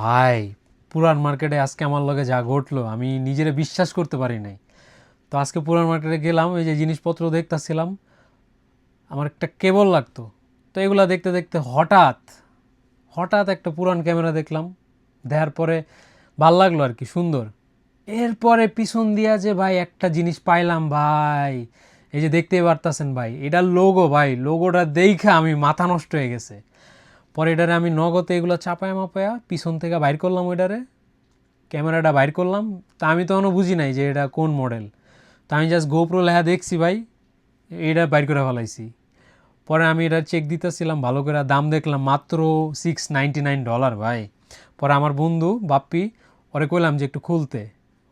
ভাই, পুরান মার্কেটে আজকে আমার লগে যা ঘটলো আমি নিজেরে বিশ্বাস করতে পারি নাই। তো আজকে পুরান মার্কেটে গেলাম, এই যে জিনিসপত্র দেখতাছিলাম, আমার একটা কেবল লাগতো। তো এগুলা দেখতে দেখতে হঠাৎ হঠাৎ একটা পুরান ক্যামেরা দেখলাম। দেখার পরে ভাল লাগলো আর কি, সুন্দর। এরপরে পিছন দিয়া যে ভাই একটা জিনিস পাইলাম ভাই, এই যে দেখতেই পারতাছেন ভাই, এটার লোগো ভাই, লোগোটা দেখে আমি মাথা নষ্ট হয়ে গেছে। পরে এটারে আমি নগদে এগুলো চাপায়া মাপায়া পিছন থেকে বাইর করলাম, ওইটারে ক্যামেরাটা বাইর করলাম। তা আমি তখনও বুঝি নাই যে এটা কোন মডেল। তা আমি জাস্ট গোপ্রো লেখা দেখছি ভাই, এটা বাইর করে ফেলাইছি। পরে আমি এটা চেক দিতেছিলাম ভালো করে, দাম দেখলাম মাত্র $699 ভাই। পরে আমার বন্ধু বাপ্পি, ওরে কইলাম যে একটু খুলতে,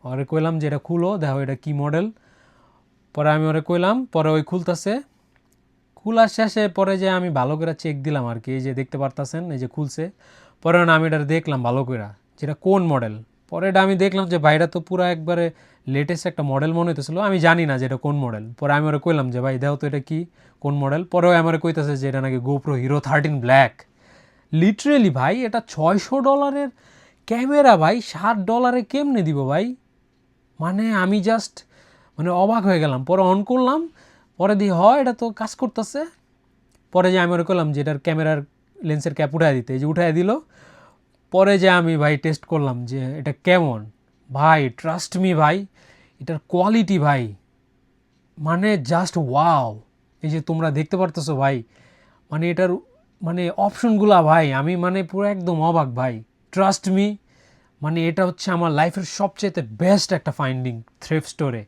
ওরে কইলাম যে এটা খুলো, দেখো এটা কি মডেল। পরে আমি ওরে কইলাম, পরে ওই খুলতেছে। খোলার শেষে পরে যে আমি ভালো করে চেক দিলাম আর কি, এই যে দেখতে পারতাছেন, এই যে খুলছে। পরে আমি এটা দেখলাম ভালো করে যেটা কোন মডেল। পরে এটা আমি দেখলাম যে ভাইটা তো পুরো একবারে লেটেস্ট একটা মডেল মনে হইতেছিল, আমি জানি না যে এটা কোন মডেল। পরে আমি ওরা কইলাম যে ভাই দেখো তো এটা কি, কোন মডেল। পরেও আমার কইতেছে যে এটা নাকি গোপ্রো হিরো 13 ব্ল্যাক। লিটারেলি ভাই, এটা $600 ক্যামেরা ভাই, $60 কেমনে দিব ভাই? মানে আমি জাস্ট মানে অবাক হয়ে গেলাম। পরে অন করলাম, পরে দিয়ে হয় এটা তো কাজ করতেছে। পরে যে আমি ওরা করলাম যে এটার ক্যামেরার লেন্সের ক্যাপ উঠায় দিতে, এই যে উঠায় দিল। পরে যে আমি ভাই টেস্ট করলাম যে এটা কেমন। ভাই ট্রাস্ট মি ভাই, এটার কোয়ালিটি ভাই মানে জাস্ট ওয়াও। এই যে তোমরা দেখতে পারতেছো ভাই, মানে এটার মানে অপশনগুলা ভাই, আমি মানে পুরো একদম অবাক ভাই। ট্রাস্ট মি, মানে এটা হচ্ছে আমার লাইফের সবচেয়ে বেস্ট একটা ফাইন্ডিং থ্রিফ্ট স্টোরে।